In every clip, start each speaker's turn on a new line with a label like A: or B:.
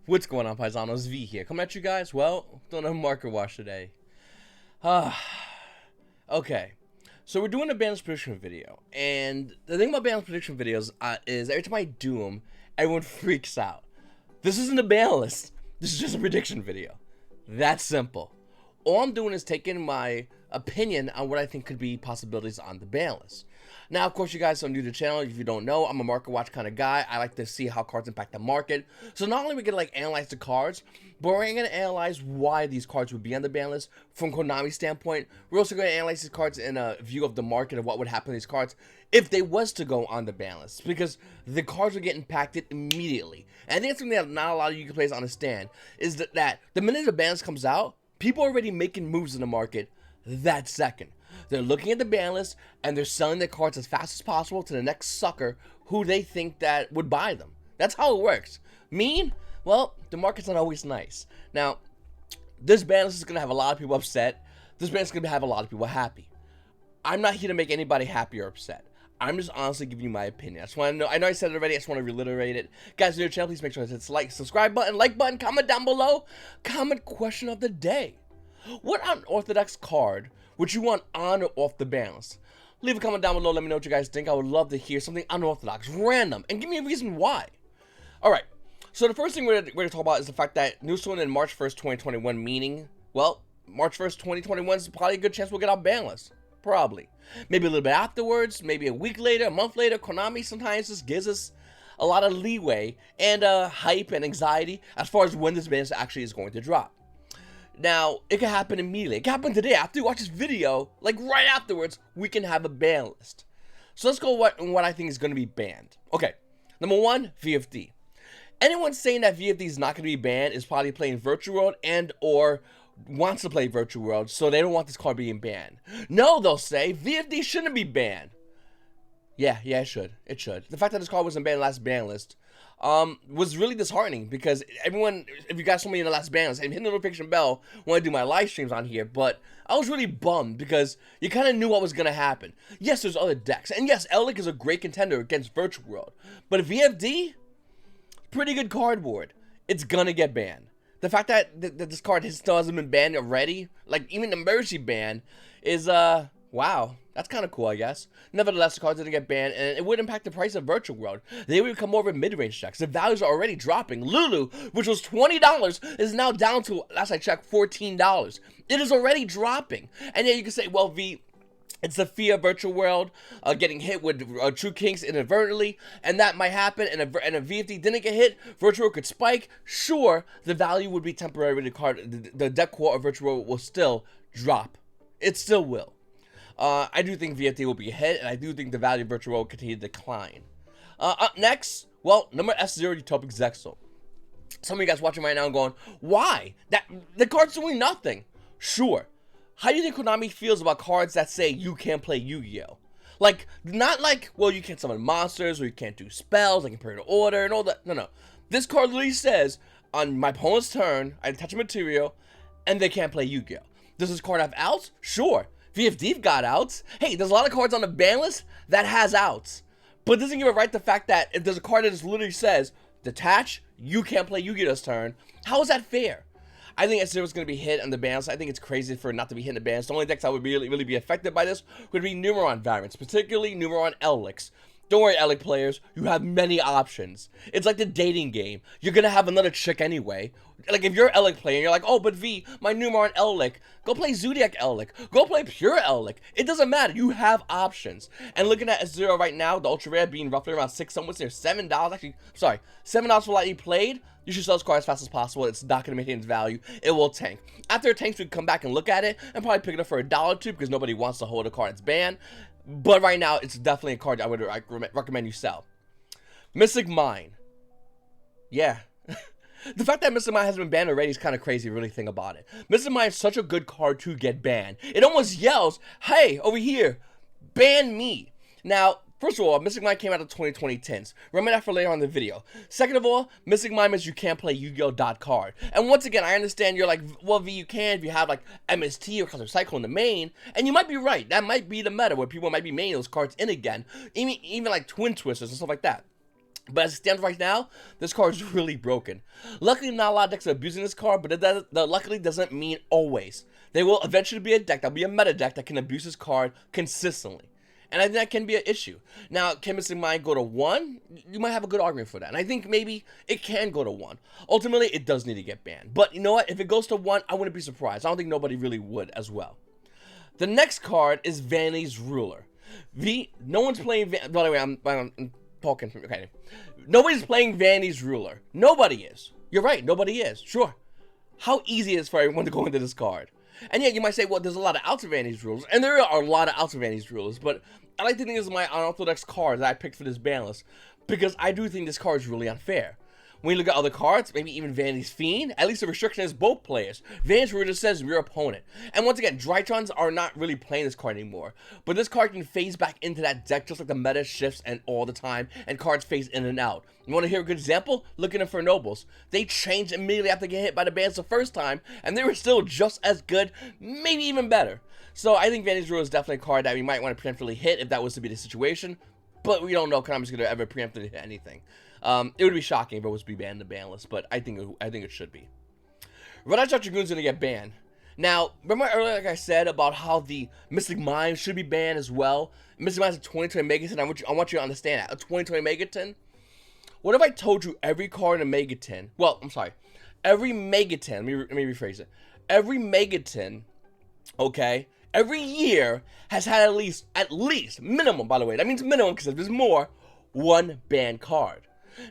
A: What's going on, Paisanos? V here. Coming at you guys, well, doing a marker wash today. Okay. So we're doing a Banlist prediction video, and the thing about Banlist prediction videos is every time I do them, everyone freaks out. This isn't a Banlist. This is just a prediction video. That's simple. All I'm doing is taking my opinion on what I think could be possibilities on the Banlist. Now, of course, you guys are new to the channel. If you don't know, I'm a market watch kind of guy. I like to see how cards impact the market. So not only are we going to analyze the cards, but we're going to analyze why these cards would be on the ban list from Konami's standpoint. We're also going to analyze these cards in a view of the market of what would happen to these cards if they was to go on the ban list, because the cards would get impacted immediately. And I think that's something that not a lot of you players understand, is that the minute the ban list comes out, people are already making moves in the market that second. They're looking at the ban list and they're selling their cards as fast as possible to the next sucker who they think that would buy them. That's how it works. Mean? Well, the market's not always nice. Now, this ban list is going to have a lot of people upset. This ban list is going to have a lot of people happy. I'm not here to make anybody happy or upset. I'm just honestly giving you my opinion. I just want to know. I know I said it already. I just want to reiterate it. Guys, new to the channel, please make sure to hit the like, subscribe button, like button, comment down below. Comment question of the day. What unorthodox card would you want on or off the ban list? Leave a comment down below. Let me know what you guys think. I would love to hear something unorthodox, random, and give me a reason why. Alright, so the first thing we're going to talk about is the fact that news one in March 1st, 2021, meaning, well, March 1st, 2021 is probably a good chance we'll get our ban list. Probably. Maybe a little bit afterwards, maybe a week later, a month later. Konami sometimes just gives us a lot of leeway and hype and anxiety as far as when this ban list actually is going to drop. Now, it can happen immediately. It can happen today. After you watch this video, like right afterwards, we can have a ban list. So let's go what I think is going to be banned. Okay, number one, VFD. Anyone saying that VFD is not going to be banned is probably playing Virtual World and or wants to play Virtual World, so they don't want this card being banned. No, they'll say, VFD shouldn't be banned. Yeah, it should. It should. The fact that this card wasn't banned in the last ban list was really disheartening, because everyone, if you guys saw me in the last ban list, and hit the notification bell when I do my live streams on here, but I was really bummed because you kind of knew what was going to happen. Yes, there's other decks, and yes, Elik is a great contender against Virtual World, but VFD, pretty good cardboard. It's gonna get banned. The fact that this card still hasn't been banned already, like even the Mercy ban, is wow, that's kind of cool, I guess. Nevertheless, the card didn't get banned, and it would impact the price of Virtual World. They would become more of a mid-range decks. The values are already dropping. Lulu, which was $20, is now down to, last I checked, $14. It is already dropping. And yeah, you can say, well, V, it's the fear of Virtual World getting hit with True Kings inadvertently, and that might happen, and a VFD didn't get hit, Virtual World could spike. Sure, the value would be temporary, the card, the deck core of Virtual World will still drop. It still will. I do think VFD will be a hit, and I do think the value of Virtual World will continue to decline. Up next, well, number S0 Utopic Zexal. Some of you guys watching right now going, why? The card's doing nothing. Sure. How do you think Konami feels about cards that say you can't play Yu-Gi-Oh? Like, not like, well, you can't summon monsters, or you can't do spells, like Imperial Order, and all that. No. This card literally says, on my opponent's turn, I attach a material, and they can't play Yu-Gi-Oh. Does this card have outs? Sure. VFD've got outs. Hey, there's a lot of cards on the ban list that has outs. But it doesn't give it right the fact that if there's a card that just literally says, detach, you can't play Yu-Gi-Oh this turn. How is that fair? I think S0 is going to be hit on the ban list. I think it's crazy for it not to be hit in the ban list. The only decks that would really be affected by this would be Numeron variants, particularly Numeron Eliks. Don't worry, Elik players, you have many options. It's like the dating game. You're going to have another chick anyway. Like, if you're an Elik player and you're like, oh, but V, my Numeron Elik, go play Zodiac Elik, go play Pure Elik. It doesn't matter. You have options. And looking at S0 right now, the Ultra Rare being roughly around someone's near $7. Actually, sorry, $7 for lightly played. You should sell this card as fast as possible. It's not going to maintain its value. It will tank. After it tanks, we can come back and look at it and probably pick it up for $1 or $2 because nobody wants to hold a card that's banned. But right now, it's definitely a card I would recommend you sell. Mystic Mine. Yeah. The fact that Mystic Mine has been banned already is kind of crazy, really think about it. Mystic Mine is such a good card to get banned. It almost yells, hey, over here, ban me. Now, first of all, Mystic Mime came out of 2010s. Remember that for later on in the video. Second of all, Mystic Mime is you can't play Yu-Gi-Oh! Card. And once again, I understand you're like, well, V, you can if you have like MST or Cosmic Cycle in the main. And you might be right. That might be the meta where people might be maining those cards in again. Even like Twin Twisters and stuff like that. But as it stands right now, this card is really broken. Luckily, not a lot of decks are abusing this card, but that luckily doesn't mean always. There will eventually be a deck, that'll be a meta deck that can abuse this card consistently. And I think that can be an issue. Now, can Mystic Mind go to 1? You might have a good argument for that. And I think maybe it can go to 1. Ultimately, it does need to get banned. But you know what? If it goes to 1, I wouldn't be surprised. I don't think nobody really would as well. The next card is Vanity's Ruler. No one's playing... By the way, I'm talking from... Okay. Nobody's playing Vanity's Ruler. Nobody is. You're right. Nobody is. Sure. How easy it is for everyone to go into this card. And yet, you might say, well, there's a lot of outs of Vanity's Rulers. And there are a lot of outs of Vanity's Rulers. But I like to think this is my unorthodox card that I picked for this ban list. Because I do think this card is really unfair. When you look at other cards, maybe even Vanity's Fiend, at least the restriction is both players. Vanity's Ruler just says your opponent. And once again, Drytrons are not really playing this card anymore. But this card can phase back into that deck just like the meta shifts and all the time, and cards phase in and out. You want to hear a good example? Look at Infernobles. They changed immediately after getting hit by the bans the first time, and they were still just as good, maybe even better. So I think Vanity's Ruler is definitely a card that we might want to preemptively hit if that was to be the situation. But we don't know if Konami's going to ever preemptively hit anything. It would be shocking if it was to be banned in the ban list, but I think it should be. Red Eye Dragoon's going to get banned. Now, remember earlier, like I said, about how the Mystic Mime should be banned as well? Mystic Mime's a 2020 megatin. I want you to understand that. A 2020 megatin? What if I told you every card in a megatin? Well, I'm sorry. Every megatin, let me rephrase it. Every megatin, okay, every year has had at least, minimum, by the way. That means minimum, because if there's more, one banned card.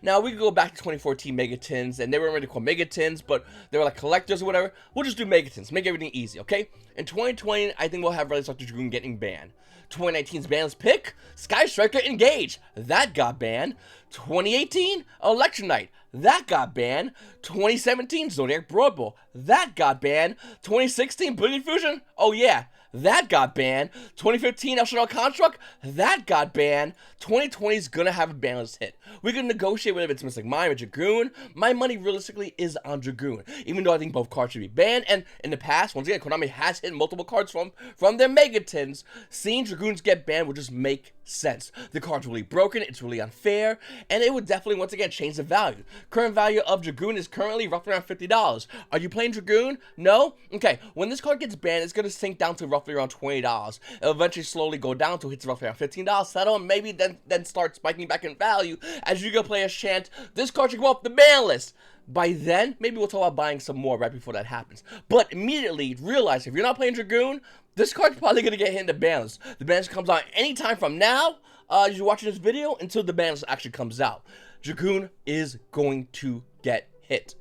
A: Now, we could go back to 2014 Megatins, and they weren't really called Megatins, but they were like collectors or whatever. We'll just do Megatins, make everything easy, okay? In 2020, I think we'll have Red Eye Dragoon getting banned. 2019's banlist pick, Sky Striker Engage, that got banned. 2018, Electrumite, that got banned. 2017, Zodiac Broadball, that got banned. 2016, Brilliant Fusion, oh yeah, that got banned. 2015, El Shadow Construct, that got banned. 2020 is gonna have a ban list hit. We can negotiate whether it's Mystic Mime or Dragoon. My money realistically is on Dragoon, even though I think both cards should be banned. And in the past, once again, Konami has hit multiple cards from their Megatins. Seeing Dragoons get banned would just make sense. The card's really broken, it's really unfair, and it would definitely, once again, change the value. Current value of Dragoon is currently roughly around $50. Are you playing Dragoon? No? Okay, when this card gets banned, it's going to sink down to roughly around $20. It'll eventually slowly go down to hits roughly around $15, settle, and maybe then start spiking back in value as YGO players chant, this card should go off the ban list. By then, maybe we'll talk about buying some more right before that happens. But immediately realize if you're not playing Dragoon, this card's probably going to get hit in the ban list. The ban list comes out anytime from now, as you're watching this video, until the ban list actually comes out. Dragoon is going to get hit.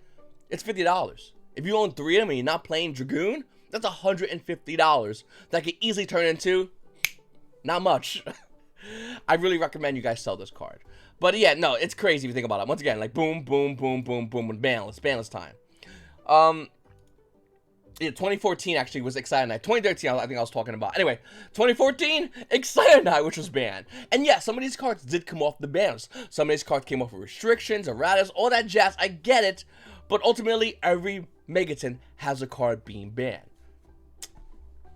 A: It's $50. If you own 3 of them and you're not playing Dragoon, that's $150 that could easily turn into not much. I really recommend you guys sell this card. But yeah, no, it's crazy if you think about it. Once again, like boom, boom, boom, boom, boom, with banlist time. Yeah, 2014 actually was Excited Night. 2013, I think I was talking about. Anyway, 2014, Excited Night, which was banned. And yeah, some of these cards did come off the bans. Some of these cards came off with restrictions, erratas, all that jazz. I get it. But ultimately, every Megatin has a card being banned.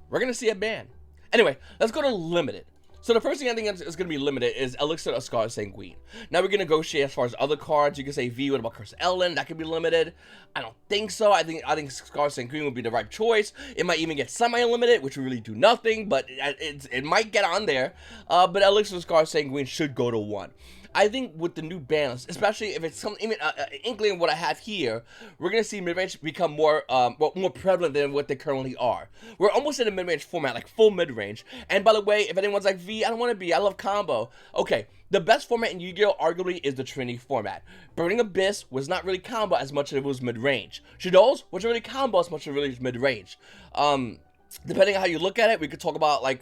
A: We're going to see a ban. Anyway, let's go to Limited. So the first thing I think is going to be limited is Elixir of Scar Sanguine. Now we can negotiate as far as other cards. You can say V, what about Curse Ellen? That could be limited. I don't think so. I think Scar Sanguine would be the right choice. It might even get semi-limited, which would really do nothing, but it might get on there. But Elixir of Scar Sanguine should go to 1. I think with the new ban list, especially if it's something, even inkling of what I have here, we're gonna see mid-range become more prevalent than what they currently are. We're almost in a mid-range format, like full mid-range. And by the way, if anyone's like, V, I don't want to be, I love combo. Okay, the best format in Yu-Gi-Oh! Arguably is the Trinity format. Burning Abyss was not really combo as much as it was mid-range. Shadows wasn't really combo as much as it really was mid-range. Depending on how you look at it, we could talk about like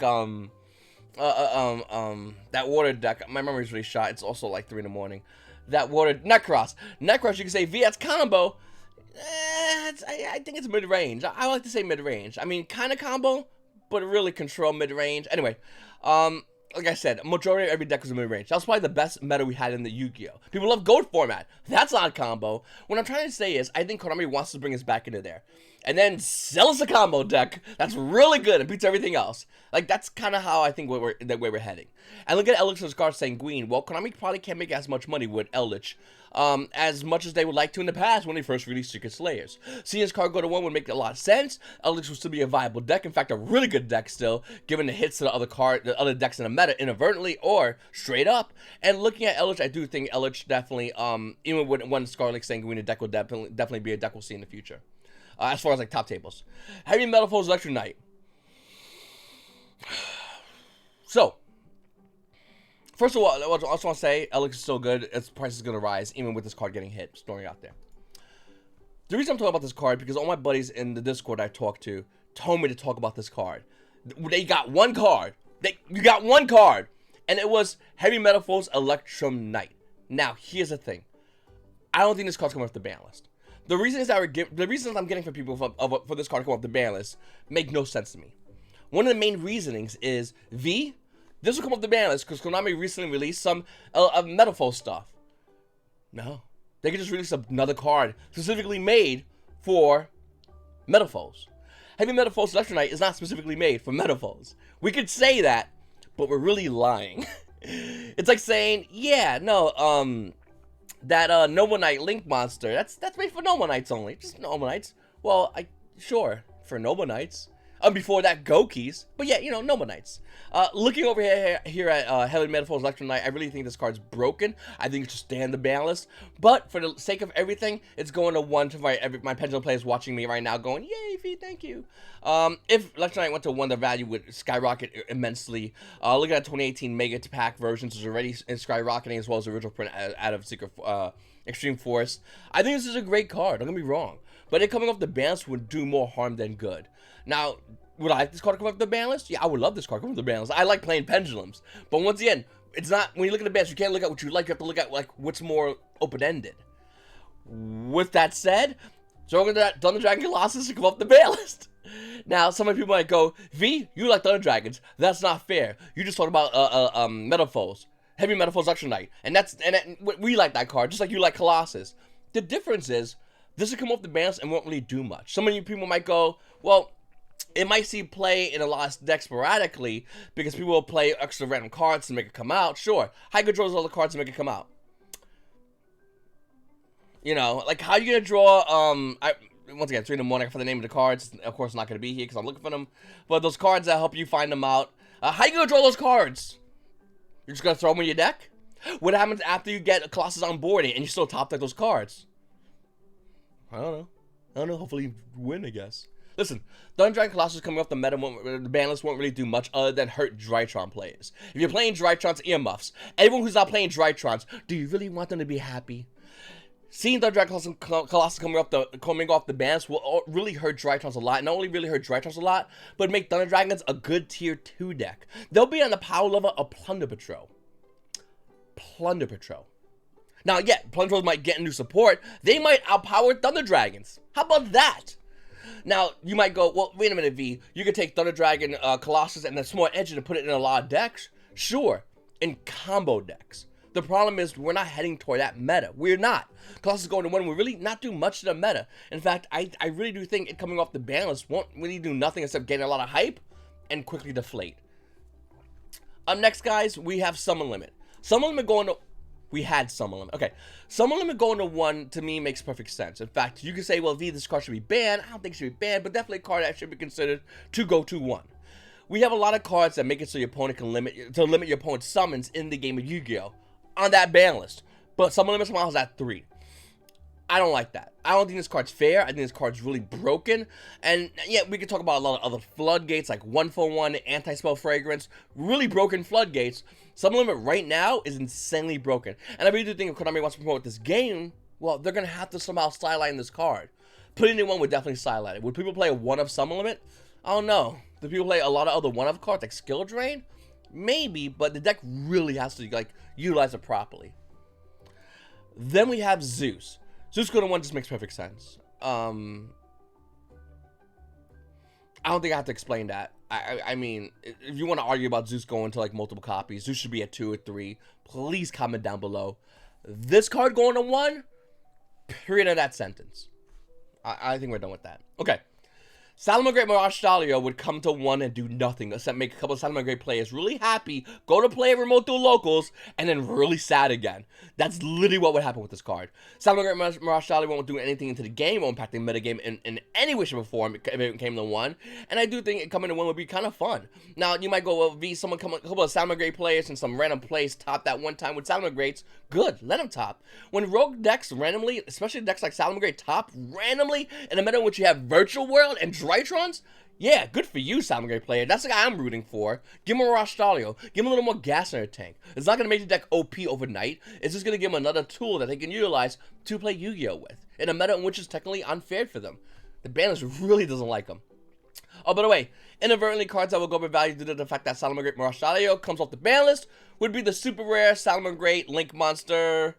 A: that water deck. My memory's really shot. It's also like 3 in the morning. That water Necros, you can say V, that's combo. I think it's mid-range. I like to say mid-range. I mean, kind of combo, but really control mid-range. Anyway, like I said, majority of every deck was in mid-range. That was probably the best meta we had in the Yu-Gi-Oh! People love gold format. That's not a combo. What I'm trying to say is, I think Konami wants to bring us back into there. And then sell us a combo deck that's really good and beats everything else. Like, that's kind of how I think where we're heading. And look at Elixir's card Sanguine. Well, Konami probably can't make as much money with Eldritch as much as they would like to in the past when they first released Secret Slayers. Seeing his card go to 1 would make a lot of sense. Eldritch would still be a viable deck. In fact, a really good deck still, given the hits to the other decks in the meta inadvertently or straight up. And looking at Eldritch, I do think Eldritch definitely, even with one Scarlet Sanguine, a deck will definitely be a deck we'll see in the future. As far as like top tables. Heavy Metal Foes Electrumite. So, first of all, I just want to say, Elix is still good. Its price is going to rise, even with this card getting hit, storing out there. The reason I'm talking about this card, because all my buddies in the Discord I talked to told me to talk about this card. They got one card. You got one card. And it was Heavy Metal Foes Electrumite. Now, here's the thing. I don't think this card's coming off the ban list. The reasons I'm getting from people for this card to come off the ban list make no sense to me. One of the main reasonings is, this will come off the ban list because Konami recently released some Metal Foes stuff. No. They could just release another card specifically made for Metal Foes. Heavy Metal Foes Electrumite is not specifically made for Metal Foes. We could say that, but we're really lying. It's like saying, yeah, no, that Noble Knight Link monster, that's made for Noble Knights only. Just Noble Knights. Well, sure, for Noble Knights. Before that, Gokis. But yeah, you know, Noble Knights. Looking over here at Heavy Metal Foes Electrumite, I really think this card's broken. I think it should stay on the ban list. But for the sake of everything, it's going to 1 to my Pendulum players watching me right now going, yay, V, thank you. If Electrumite went to 1, the value would skyrocket immensely. Look at that 2018 Mega Pack versions, which is already skyrocketing, as well as the original print out of Extreme Force. I think this is a great card, don't get me wrong. But it coming off the ban list would do more harm than good. Now, would I like this card to come off the ban list? Yeah, I would love this card to come off the ban list. I like playing Pendulums. But once again, it's not, when you look at the ban list, you can't look at what you like, you have to look at like what's more open-ended. With that said, so we're going to Thunder Dragon Colossus to come off the ban list. Now, some of the people might go, V, you like Thunder Dragons. That's not fair. You just talked about Metal Foes. Heavy Metal Foes Electrumite. And we like that card, just like you like Colossus. The difference is, this will come off the ban list and won't really do much. Some of you people might go, well, it might see play in a lot of decks sporadically because people will play extra random cards to make it come out. Sure, Hygo draws all the cards to make it come out. You know, like how you gonna draw? Once again, 3 in the morning for the name of the cards. Of course, not gonna be here because I'm looking for them. But those cards that help you find them out. How you gonna draw those cards? You're just gonna throw them in your deck? What happens after you get a Colossus on board and you still top deck those cards? I don't know. Hopefully you win, I guess. Listen, Thunder Dragon Colossus coming off the meta, the ban list won't really do much other than hurt Drytron players. If you're playing Drytron's earmuffs, everyone who's not playing Drytrons, do you really want them to be happy? Seeing Thunder Dragon Colossus coming off the ban list will really hurt Drytrons a lot. Not only really hurt Drytrons a lot, but make Thunder Dragons a good tier 2 deck. They'll be on the power level of Plunder Patrol. Plunder Patrol. Now, yeah, Plunder Patrols might get new support. They might outpower Thunder Dragons. How about that? Now, you might go, well, wait a minute, V. You could take Thunder Dragon, Colossus, and the Smart Engine and put it in a lot of decks? Sure, in combo decks. The problem is we're not heading toward that meta. We're not. Colossus going to 1 will really not do much to the meta. In fact, I really do think it coming off the ban list won't really do nothing except getting a lot of hype and quickly deflate. Up next, guys, we have Summon Limit. Summon Limit going to... We had Summon Limit. Okay, Summon Limit going to 1 to me makes perfect sense. In fact, you could say, well, V, this card should be banned. I don't think it should be banned, but definitely a card that should be considered to go to 1. We have a lot of cards that make it so your opponent can limit your opponent's summons in the game of Yu-Gi-Oh! On that ban list. But Summon Limit somehow is at 3. I don't like that. I don't think this card's fair. I think this card's really broken. And yeah, we could talk about a lot of other Floodgates, like 1-for-1, Anti-Spell Fragrance, really broken Floodgates. Summon Limit right now is insanely broken. And I really do think if Konami wants to promote this game, well, they're going to have to somehow sideline this card. Putting it in 1 would definitely sideline it. Would people play a 1-of Summon Limit? I don't know. Do people play a lot of other 1-of cards, like Skill Drain? Maybe, but the deck really has to, like, utilize it properly. Then we have Zeus. Zeus going to 1 just makes perfect sense. I don't think I have to explain that. I mean, if you want to argue about Zeus going to like multiple copies, Zeus should be at 2 or 3. Please comment down below. This card going to 1. Period of that sentence. I think we're done with that. Okay. Salamangreat Mirage Stalio would come to 1 and do nothing except make a couple of Salamangreat players really happy, go to play remote dual locals, and then really sad again. That's literally what would happen with this card. Salamangreat Mirage Stalio won't do anything into the game, won't impact the metagame in any way, shape, or form if it came to 1, and I do think it coming to 1 would be kind of fun. Now, you might go, well, V, a couple of Salamangreat players and some random plays top that one time with Salamangreats. Good, let them top. When rogue decks randomly, especially decks like Salamangreat top randomly in a meta in which you have Virtual World and Drytrons, yeah, good for you, Salamangreat player. That's the guy I'm rooting for. Give him a Mirage Stalio. Give him a little more gas in their tank. It's not going to make the deck OP overnight. It's just going to give them another tool that they can utilize to play Yu-Gi-Oh! With, in a meta in which is technically unfair for them. The Banlist really doesn't like them. Oh, by the way, inadvertently, cards that will go by value due to the fact that Salamangreat Mirage Stalio comes off the Banlist would be the super rare Salamangreat Link Monster,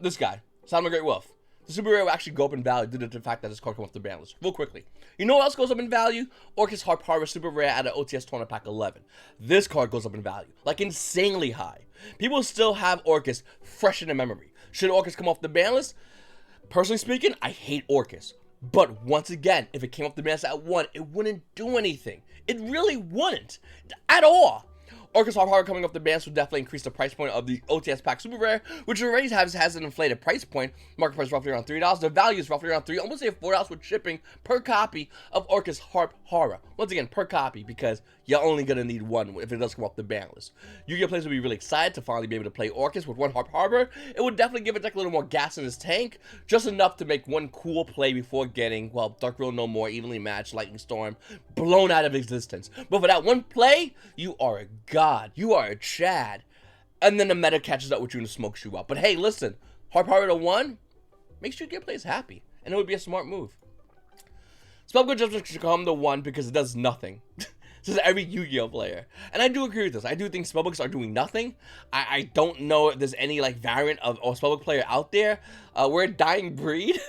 A: this guy, Salamangreat Wolf. The super rare will actually go up in value due to the fact that this card comes off the ban list. Real quickly. You know what else goes up in value? Orcus Harp Harbor super rare at an OTS Tournament Pack 11. This card goes up in value. Like insanely high. People still have Orcus fresh in their memory. Should Orcus come off the ban list? Personally speaking, I hate Orcus. But once again, if it came off the ban list at 1, it wouldn't do anything. It really wouldn't. At all. Orcus Harp Harbor coming off the ban will definitely increase the price point of the OTS Pack Super Rare, which already has an inflated price point. Market price roughly around $3. The value is roughly around $3, almost say $4 with shipping per copy of Orcus Harp Harbor. Once again, per copy, because you're only going to need 1 if it does come off the ban list. Yu-Gi-Oh! Players will be really excited to finally be able to play Orcus with 1 Harp Harbor. It would definitely give a deck a little more gas in his tank, just enough to make 1 cool play before getting, well, Dark World No More, Evenly Matched, Lightning Storm, blown out of existence. But for that 1 play, you are a god. You are a Chad. And then the meta catches up with you and smokes you up. But hey, listen, Harp Harbor to 1 makes your players happy, and it would be a smart move. Spellbook Judgment should come to 1 because it does nothing. This is every Yu-Gi-Oh! Player. And I do agree with this. I do think spellbooks are doing nothing. I don't know if there's any like variant of a spellbook player out there. We're a dying breed.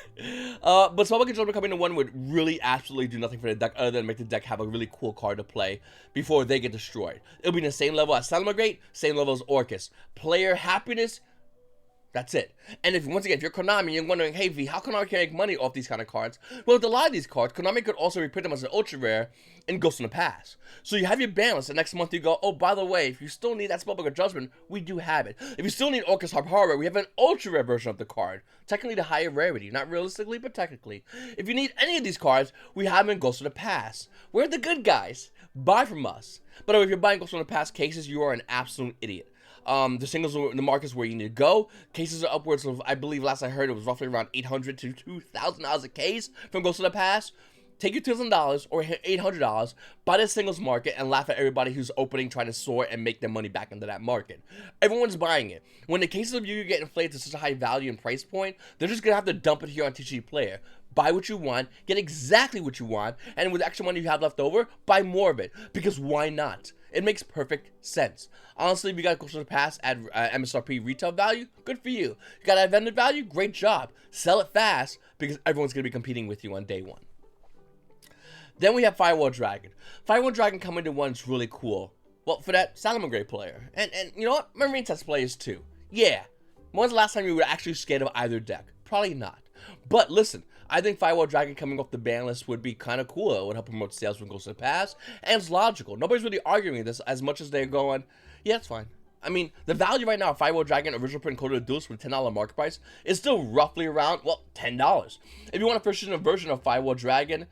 A: But spellbook Judgment coming to 1 would really absolutely do nothing for the deck other than make the deck have a really cool card to play before they get destroyed. It'll be in the same level as Salamangreat, same level as Orcus. Player happiness. That's it. And if once again, if you're Konami, you're wondering, hey V, how Konami can make money off these kind of cards? Well, with a lot of these cards, Konami could also reprint them as an ultra rare and Ghost in the Past. So you have your balance. The next month you go, oh, by the way, if you still need that Spellbook of Judgment, we do have it. If you still need Orcus Harp Harbor, we have an ultra rare version of the card. Technically the higher rarity, not realistically, but technically. If you need any of these cards, we have them in Ghost in the Past. We're the good guys. Buy from us. But if you're buying Ghost in the Past cases, you are an absolute idiot. The singles in the markets where you need to go. Cases are upwards of, I believe last I heard, it was roughly around $800 to $2,000 a case from Ghost of the Past. Take your $2,000 or $800, buy the singles market, and laugh at everybody who's opening, trying to sort and make their money back into that market. Everyone's buying it. When the cases of you get inflated to such a high value and price point, they're just going to have to dump it here on TCG Player. Buy what you want, get exactly what you want, and with the extra money you have left over, buy more of it. Because why not? It makes perfect sense. Honestly, if you got Ghost of the Past at MSRP retail value, good for you. You got at vendor value, great job. Sell it fast because everyone's going to be competing with you on day 1. Then we have Firewall Dragon. Firewall Dragon coming to 1 is really cool. Well, for that Salamangreat player. And you know what? Marine Test players too. Yeah. When's the last time you were actually scared of either deck? Probably not. But listen, I think Firewall Dragon coming off the ban list would be kind of cool. It would help promote sales from Ghost of the Past. And it's logical. Nobody's really arguing this as much as they're going, yeah, it's fine. I mean, the value right now of Firewall Dragon original print coded duels with $10 market price is still roughly around, well, $10. If you want a first edition version of Firewall Dragon,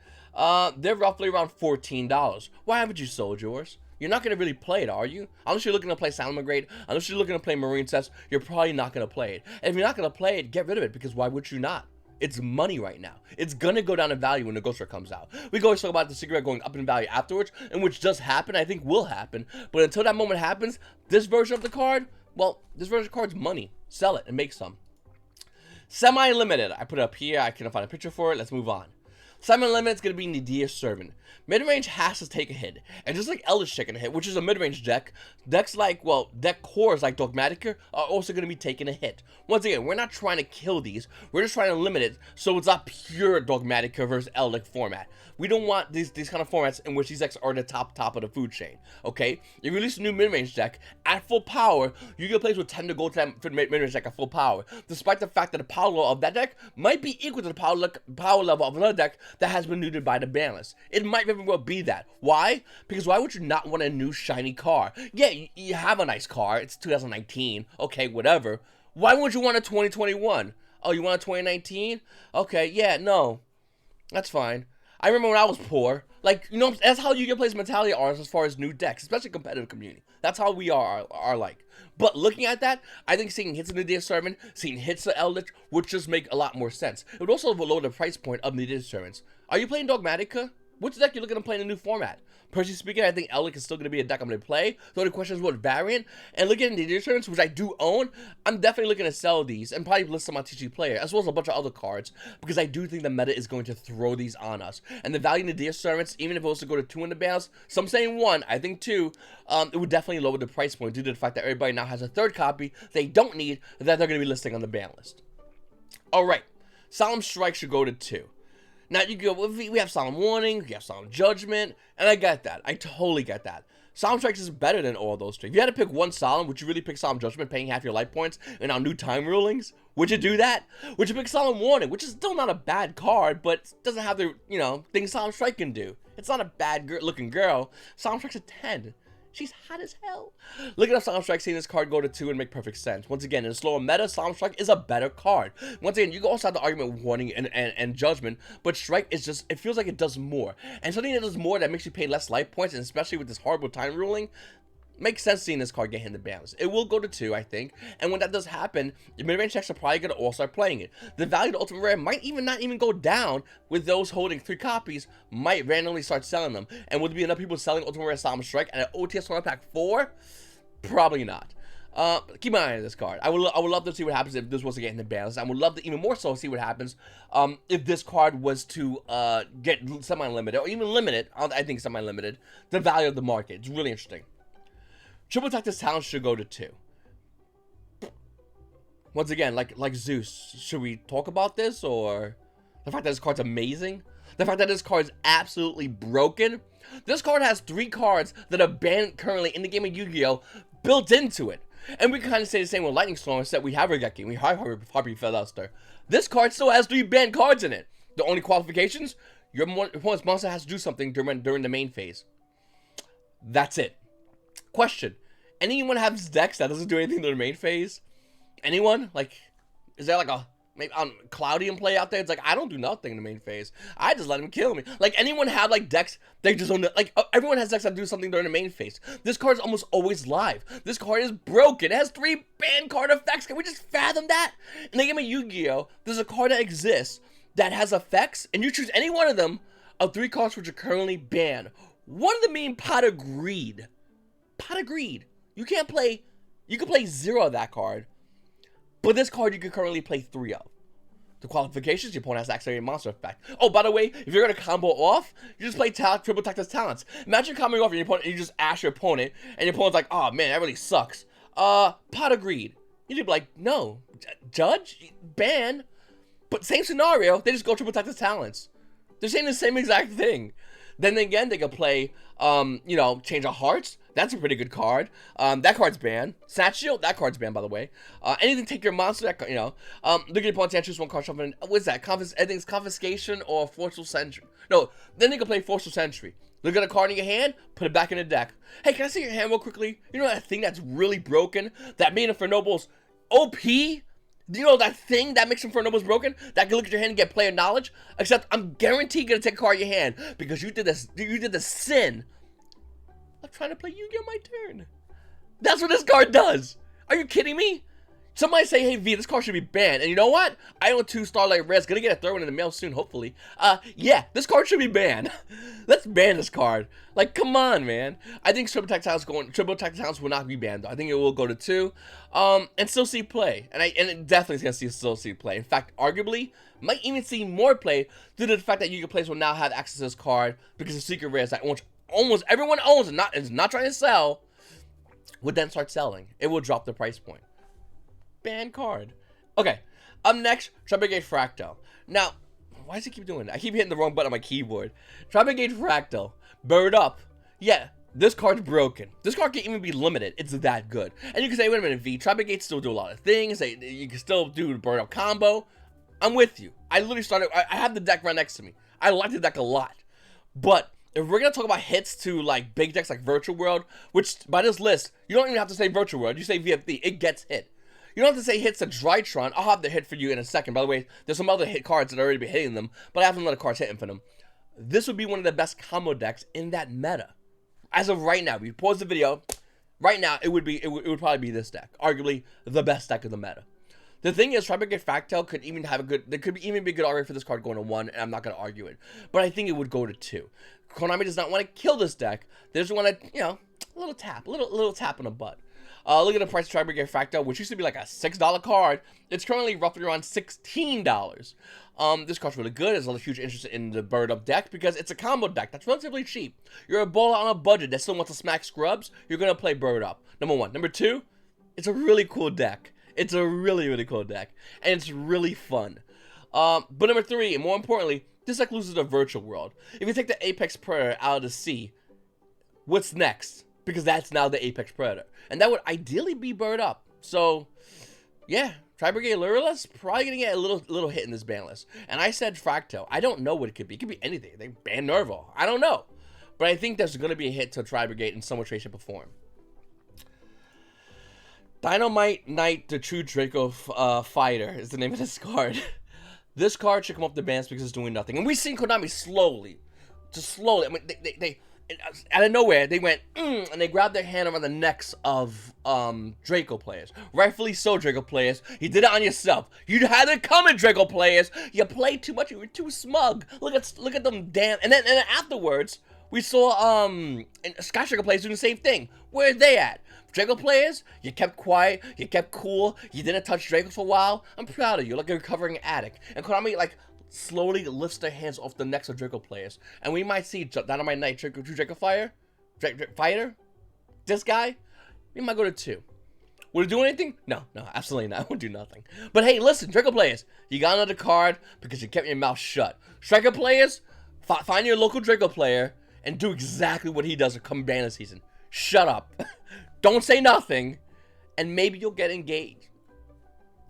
A: they're roughly around $14. Why haven't you sold yours? You're not going to really play it, are you? Unless you're looking to play Salamangreat, unless you're looking to play Marine Sets, you're probably not going to play it. And if you're not going to play it, get rid of it, because why would you not? It's money right now. It's going to go down in value when the Ghost Rare comes out. We can always talk about the cigarette going up in value afterwards, and which does happen, I think will happen. But until that moment happens, this version of the card, well, this version of the card's money. Sell it and make some. Semi-limited. I put it up here. I couldn't find a picture for it. Let's move on. Semi-limited's gonna be Nidia Servant. Mid-range has to take a hit, and just like Eldritch taking a hit, which is a mid-range deck, decks like, well, deck cores like Dogmatica are also gonna be taking a hit. Once again, we're not trying to kill these, we're just trying to limit it so it's not pure Dogmatica versus Eldritch format. We don't want these kind of formats in which these decks are the top of the food chain, okay? If you release a new mid-range deck at full power, Yu-Gi-Oh! Players will tend to go to that mid-range deck at full power, despite the fact that the power level of that deck might be equal to the power level of another deck that has been neutered by the Banlist. It might very well be that. Why? Because why would you not want a new shiny card? Yeah, you have a nice card, it's 2019, okay, whatever. Why would you want a 2021? Oh, you want a 2019? Okay, yeah, no. That's fine. I remember when I was poor, like, you know, that's how Yu-Gi-Oh! Plays mentality are as far as new decks, especially competitive community. That's how we are like. But looking at that, I think seeing hits in the Nidia Servant, seeing hits of Eldritch would just make a lot more sense. It would also lower the price point of Nidia Servants. Are you playing Dogmatica? Which deck are you looking to play in a new format? Personally speaking, I think Eldritch is still going to be a deck I'm going to play. The only question is what variant. And looking at the Nidia Servants, which I do own, I'm definitely looking to sell these and probably list them on TG Player, as well as a bunch of other cards, because I do think the meta is going to throw these on us. And the value in the Nidia Servants, even if it was to go to 2 in the battles, some saying 1, I think 2, it would definitely lower the price point due to the fact that everybody now has a third copy they don't need that they're going to be listing on the ban list. Alright, Solemn Strike should go to 2. Now, you go, we have Solemn Warning, we have Solemn Judgment, and I get that. I totally get that. Solemn Strikes is better than all those three. If you had to pick one Solemn, would you really pick Solemn Judgment, paying half your life points, and our new time rulings? Would you do that? Would you pick Solemn Warning, which is still not a bad card, but doesn't have the, you know, things Solemn Strike can do? It's not a bad looking girl. Solemn Strike's a 10. She's hot as hell. Look at Solemn Strike, seeing this card go to 2 and make perfect sense. Once again, in a slower meta, Solemn Strike is a better card. Once again, you can also have the argument with Warning and Judgment, but Strike is just, it feels like it does more. And something that does more that makes you pay less life points, and especially with this horrible time ruling, makes sense seeing this card get hit in the balance. It will go to 2, I think, and when that does happen, the mid-range decks are probably going to all start playing it. The value of the Ultimate Rare might not even go down, with those holding 3 copies might randomly start selling them. And would there be enough people selling Ultimate Rare Solemn Strike and an OTS 1 pack 4? Probably not. Keep an eye on this card. I would love to see what happens if this was to get in the balance. I would love to even more so see what happens if this card was to get semi-limited, or even limited. I think semi-limited. The value of the market. It's really interesting. Triple Tactics Talent should go to 2. Once again, like Zeus, should we talk about this, or the fact that this card's amazing? The fact that this card is absolutely broken? This card has 3 cards that are banned currently in the game of Yu-Gi-Oh! Built into it. And we can kind of say the same with Lightning Storm, except we have Regeki, we have Harpy Featherster. This card still has 3 banned cards in it. The only qualifications, your opponent's monster has to do something during the main phase. That's it. Question: anyone have decks that doesn't do anything to the main phase? Anyone? Like, is there like a maybe on Cloudy and play out there? It's like, I don't do nothing in the main phase. I just let him kill me. Like, anyone have like decks they just don't, like, everyone has decks that do something during the main phase. This card is almost always live. This card is broken. It has 3 banned card effects. Can we just fathom that? In the game of Yu-Gi-Oh, there's a card that exists that has effects, and you choose any one of them of 3 cards which are currently banned. One of them being Pot of Greed. Pot of Greed. You can play 0 of that card, but this card you can currently play 3 of. The qualifications, your opponent has to activate a monster effect. Oh, by the way, if you're going to combo off, you just play Triple Tactics Talents. Imagine comboing off your opponent and you just ash your opponent, and your opponent's like, oh man, that really sucks. Pot of Greed. You'd be like, no, Judge? Ban? But same scenario, they just go Triple Tactics Talents. They're saying the same exact thing. Then again, they could play, you know, Change of Hearts. That's a pretty good card. That card's banned. Snatch Shield, that card's banned, by the way. Anything take your monster, that, you know. Look at your opponent's hand, choose 1 card, shuffle. What's that? I think it's Confiscation or Forceful Sentry. No, then they can play Forceful Sentry. Look at a card in your hand, put it back in the deck. Hey, can I see your hand real quickly? You know that thing that's really broken? That made it for Noble's OP? Do you know that thing that makes him for Noble's broken? That can look at your hand and get player knowledge? Except I'm guaranteed gonna take a card in your hand because you did this. You did the sin of trying to play Yu-Gi-Oh! My turn. That's what this card does. Are you kidding me? Somebody say, hey, V, this card should be banned. And you know what? I own 2 Starlight Reds. Gonna get a third one in the mail soon, hopefully. Yeah, this card should be banned. Let's ban this card. Like, come on, man. I think Triple Tactiles will not be banned, though. I think it will go to 2. And still see play. And it definitely is gonna still see play. In fact, arguably, might even see more play due to the fact that YGOPaisano will now have access to this card because of secret rares that almost everyone owns and is not trying to sell, would then start selling. It will drop the price point. Ban card. Okay, up next, Tri-brigade Fractal. Now, why does it keep doing that? I keep hitting the wrong button on my keyboard. Tri-brigade Fractal. Bird up. Yeah, this card's broken. This card can't even be limited. It's that good. And you can say, wait a minute, V, Tri-brigade still do a lot of things. You can still do the bird up combo. I'm with you. I literally started, I have the deck right next to me. I like the deck a lot. But if we're going to talk about hits to like big decks like Virtual World, which by this list, you don't even have to say Virtual World. You say VFD, it gets hit. You don't have to say hits to Drytron. I'll have the hit for you in a second. By the way, there's some other hit cards that already been hitting them, but I have some other cards hitting for them. This would be one of the best combo decks in that meta. As of right now, we pause the video. Right now, it would probably be this deck. Arguably the best deck of the meta. The thing is, Tri-brigade Fractal could even have a good, there could even be a good argument for this card going to 1, and I'm not going to argue it. But I think it would go to 2. Konami does not want to kill this deck. They just want to, you know, a little tap on the butt. Look at the price of Tri-brigade Fractal, which used to be like a $6 card. It's currently roughly around $16. This card's really good. There's a huge interest in the bird up deck because it's a combo deck that's relatively cheap. You're a baller on a budget that still wants to smack scrubs. You're going to play bird up. Number 1. Number 2, it's a really cool deck. It's a really, really cool deck. And it's really fun. But number 3, and more importantly, this deck loses to Virtual World. If you take the Apex Predator out of the sea, what's next? Because that's now the Apex Predator. And that would ideally be bird up. So, yeah, Tri-brigade Lureless probably going to get a little hit in this ban list. And I said Fractal. I don't know what it could be. It could be anything. They banned Nervo. I don't know. But I think there's going to be a hit to Tri-brigade in some way, shape, or form. Dynamite Knight, the True Draco Fighter is the name of this card. This card should come off the bans because it's doing nothing. And we've seen Konami slowly. I mean, they out of nowhere, they went, and they grabbed their hand around the necks of Draco players. Rightfully so, Draco players. You did it on yourself. You had it coming, Draco players. You played too much. You were too smug. Look at them, damn. And then afterwards, we saw Sky Draco players doing the same thing. Where are they at? Draco players, you kept quiet, you kept cool, you didn't touch Draco for a while. I'm proud of you, like a recovering addict. And Konami, like, slowly lifts their hands off the necks of Draco players. And we might see Dynamite Knight, True Draco Fighter, this guy, we might go to 2. Would it do anything? No, absolutely not. It would do nothing. But hey, listen, Draco players, you got another card because you kept your mouth shut. Striker players, find your local Draco player and do exactly what he does come ban season. Shut up. Don't say nothing, and maybe you'll get engaged.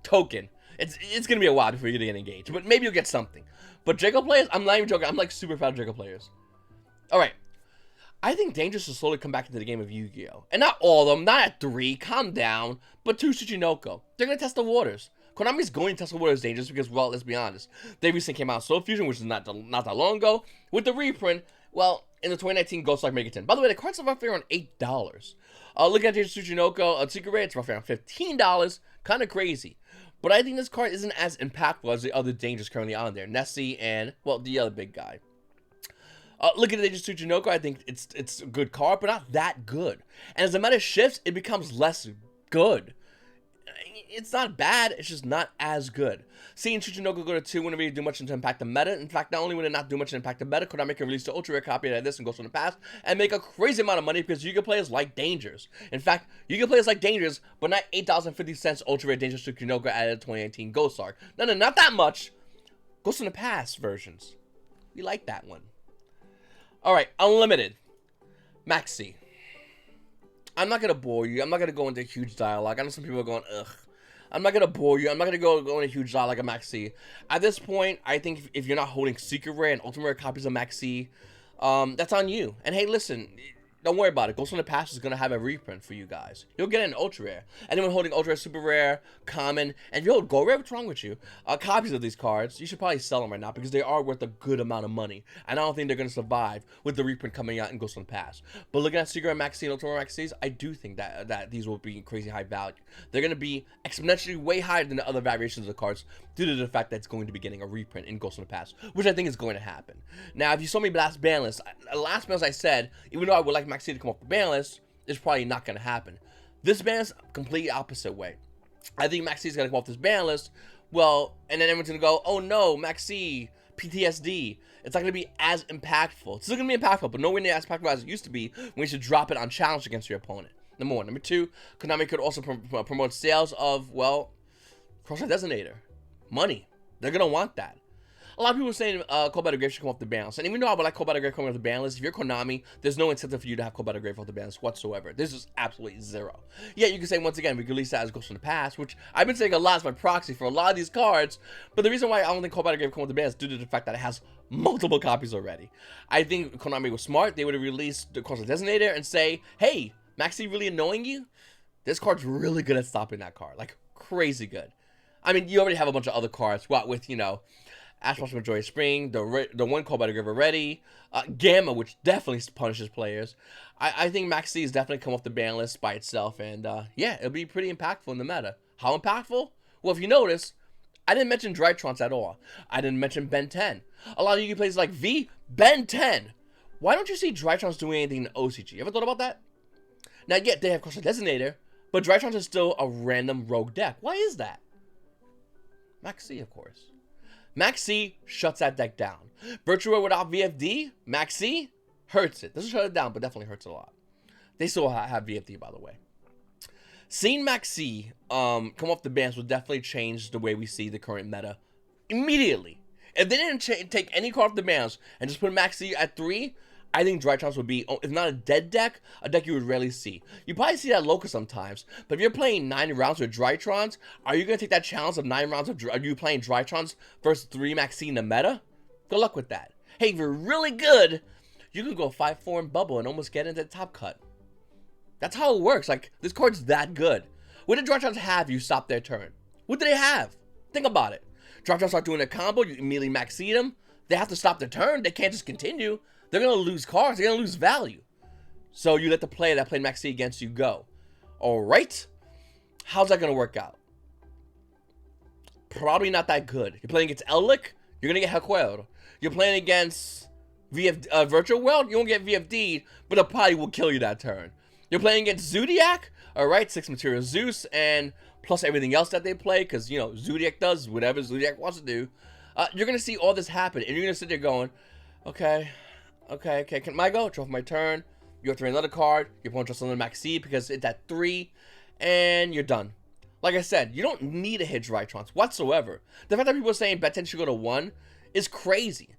A: Token. It's gonna be a while before you're gonna get engaged, but maybe you'll get something. But Draco players, I'm not even joking. I'm like super proud of Draco players. All right, I think Dangerous will slowly come back into the game of Yu-Gi-Oh, and not all of them. Not at 3. Calm down. But 2 Tsuchinoko. They're gonna test the waters. Konami's going to test the waters Dangerous because, well, let's be honest. They recently came out Soul Fusion, which is not that long ago. With the reprint, well, in the 2019 Ghost Like Megatin. By the way, the cards are roughly around $8. Looking at Dangerous Tsuchinoko, Secret Rare, it's roughly around $15. Kind of crazy. But I think this card isn't as impactful as the other Dangers currently on there. Nessie and, well, the other big guy. Looking at Dangerous Tsuchinoko, I think it's a good card, but not that good. And as the meta shifts, it becomes less good. It's not bad, it's just not as good. Seeing Tsuchinoko go to 2 wouldn't really do much to impact the meta. In fact, not only would it not do much to impact the meta, Konami can release the ultra rare copy of this and Ghost from the Past and make a crazy amount of money because Yu-Gi-Oh players like Dangers. In fact, Yu-Gi-Oh players like Dangers, but not $8.50 ultra rare Dangerous Tsuchinoko added 2018 Ghost Arc. No, not that much. Ghost from the Past versions. We like that one. Alright, Unlimited. Maxx. I'm not going to bore you. I'm not going to go into huge dialogue. I know some people are going, ugh. I'm not going to bore you. I'm not going to go into a huge dialogue of Maxx. At this point, I think if you're not holding Secret Rare and Ultimate Rare copies of Maxx, that's on you. And hey, listen, don't worry about it. Ghost in the Past is going to have a reprint for you guys. You'll get an ultra rare. Anyone holding ultra rare, super rare, common, and if you hold gold rare, what's wrong with you? Copies of these cards, you should probably sell them right now because they are worth a good amount of money. And I don't think they're going to survive with the reprint coming out in Ghost in the Past. But looking at Secret Maxx and Ultra Maxx, I do think that these will be crazy high value. They're going to be exponentially way higher than the other variations of the cards due to the fact that it's going to be getting a reprint in Ghost in the Past, which I think is going to happen. Now, if you saw me last Banlist, I said, even though I would like Maxx to come off the ban list, it's probably not going to happen. This ban is completely opposite way. I think Maxx is going to come off this ban list, well, and then everyone's going to go, oh no, Maxx, PTSD. It's not going to be as impactful. It's still going to be impactful, but nowhere near as impactful as it used to be when you should drop it on challenge against your opponent. Number one. Number two, Konami could also promote sales of, well, Crossfire Designator. Money. They're going to want that. A lot of people are saying Cold Battle Grave should come off the ban list. And even though I would like Cold Battle Grave coming off the ban list, if you're Konami, there's no incentive for you to have Cold Battle Grave off the ban list whatsoever. This is absolutely zero. Yeah, you can say, once again, we can release that as Ghost in the Past, which I've been saying a lot as my proxy for a lot of these cards. But the reason why I don't think Cold Battle Grave come off the ban is due to the fact that it has multiple copies already. I think Konami was smart. They would have released the Crossfire Designator and say, hey, Maxx really annoying you? This card's really good at stopping that card. Like, crazy good. I mean, you already have a bunch of other cards, what with, you know, Ash Blossom Joy Spring, the one Cold Battle Grave already, Gamma, which definitely punishes players. I think Maxx is definitely come off the ban list by itself, and yeah, it'll be pretty impactful in the meta. How impactful? Well, if you notice, I didn't mention Drytrons at all. I didn't mention Ben 10. A lot of you players like V, Ben 10. Why don't you see Drytrons doing anything in OCG? You ever thought about that? Now, yet they have Crossfire Designator, but Drytrons is still a random rogue deck. Why is that? Maxx, of course. Maxx shuts that deck down. Virtua without VFD, Maxx hurts it. Doesn't shut it down, but definitely hurts it a lot. They still have VFD, by the way. Seeing Maxx come off the bans will definitely change the way we see the current meta immediately. If they didn't take any card off the bans and just put Maxx at 3, I think Drytrons would be, if not a dead deck, a deck you would rarely see. You probably see that Locust sometimes, but if you're playing 9 rounds with Drytrons, are you going to take that challenge of 9 rounds of, are you playing Drytrons versus 3 Maxx in the meta? Good luck with that. Hey, if you're really good, you can go 5-4 in bubble and almost get into the top cut. That's how it works. Like, this card's that good. What did Drytrons have you stop their turn? What do they have? Think about it. Drytrons start doing a combo, you immediately Maxx them. They have to stop the turn. They can't just continue. They're going to lose cards. They're going to lose value. So you let the player that played Maxx against you go. Alright? How's that going to work out? Probably not that good. You're playing against Ellic, you're going to get Hequel. You're playing against Virtual World, you won't get VFD, but it probably will kill you that turn. You're playing against Zodiac, alright, 6 Material Zeus, and plus everything else that they play, because, you know, Zodiac does whatever Zodiac wants to do. You're going to see all this happen, and you're going to sit there going, okay, can I go? Draw for my turn. You have to read another card. Your opponent draws another Maxx because it's at 3, and you're done. Like I said, you don't need to hit Drytrons whatsoever. The fact that people are saying Bet 10 should go to 1 is crazy.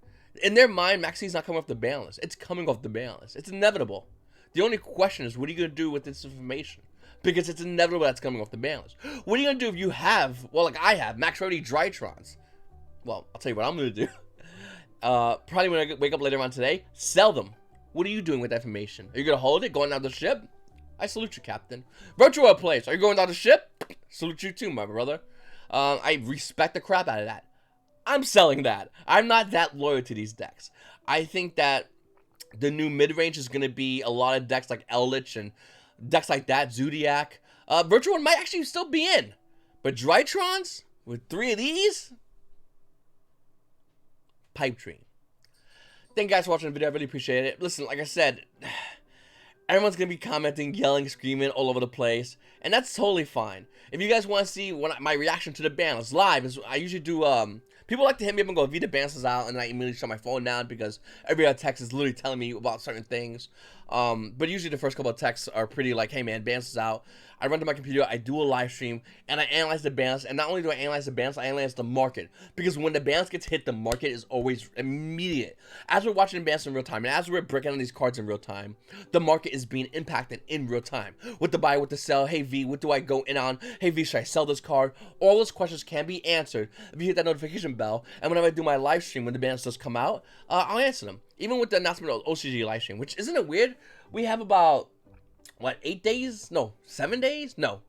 A: In their mind, Maxx is not coming off the ban list. It's coming off the ban list. It's inevitable. The only question is, what are you going to do with this information? Because it's inevitable that's coming off the ban list. What are you going to do if you have, well, like I have, Maxx ready Drytrons? Well, I'll tell you what I'm going to do. Probably when I wake up later on today, sell them. What are you doing with that information? Are you going to hold it, going down the ship? I salute you, Captain. Virtual Place, are you going down the ship? Salute you too, my brother. I respect the crap out of that. I'm selling that. I'm not that loyal to these decks. I think that the new mid-range is going to be a lot of decks like Eldritch and decks like that, Zodiac. Virtual might actually still be in. But Drytrons, with 3 of these? Pipe dream. Thank you guys for watching the video. I really appreciate it. Listen, like I said, everyone's going to be commenting, yelling, screaming all over the place. And that's totally fine. If you guys want to see my reaction to the ban is live, I usually do, people like to hit me up and go, V, the ban is out, and I immediately shut my phone down because every other text is literally telling me about certain things. But usually the first couple of texts are pretty like, hey man, bans is out. I run to my computer, I do a live stream, and I analyze the bans. And not only do I analyze the bans, I analyze the market. Because when the bans gets hit, the market is always immediate. As we're watching the bans in real time, and as we're breaking on these cards in real time, the market is is being impacted in real time. What to buy, what to sell, hey V, what do I go in on? Hey V, should I sell this card? All those questions can be answered if you hit that notification bell, and whenever I do my live stream when the ban list does come out, I'll answer them. Even with the announcement of OCG live stream, which isn't it weird? We have about, what, 8 days? No, 7 days? No.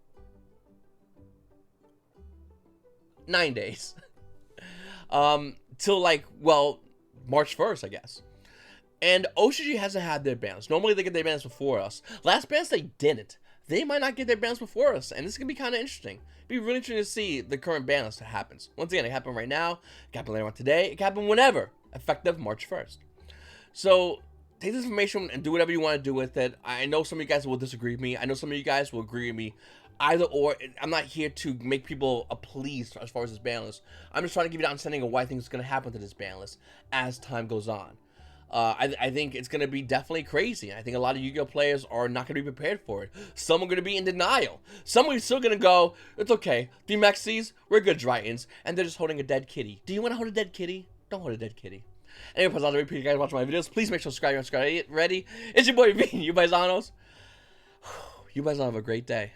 A: 9 days. Till like, well, March 1st, I guess. And OCG hasn't had their bans. Normally they get their bans before us. Last bans they didn't. They might not get their bans before us, and this is gonna be kind of interesting. It'd be really interesting to see the current ban list that happens. Once again, it happened right now. It happened later on today. It can happen whenever, effective March 1st. So take this information and do whatever you want to do with it. I know some of you guys will disagree with me. I know some of you guys will agree with me. Either or, I'm not here to make people pleased as far as this ban list. I'm just trying to give you an understanding of why things are going to happen to this ban list as time goes on. I think it's going to be definitely crazy. I think a lot of Yu-Gi-Oh players are not going to be prepared for it. Some are going to be in denial. Some are still going to go, it's okay. The Maxx's, we're good Drytons, and they're just holding a dead kitty. Do you want to hold a dead kitty? Don't hold a dead kitty. Anyway, I repeat, you guys watch my videos. Please make sure to subscribe. You're ready. It's your boy V, YGOPaisanos. You guys all have a great day.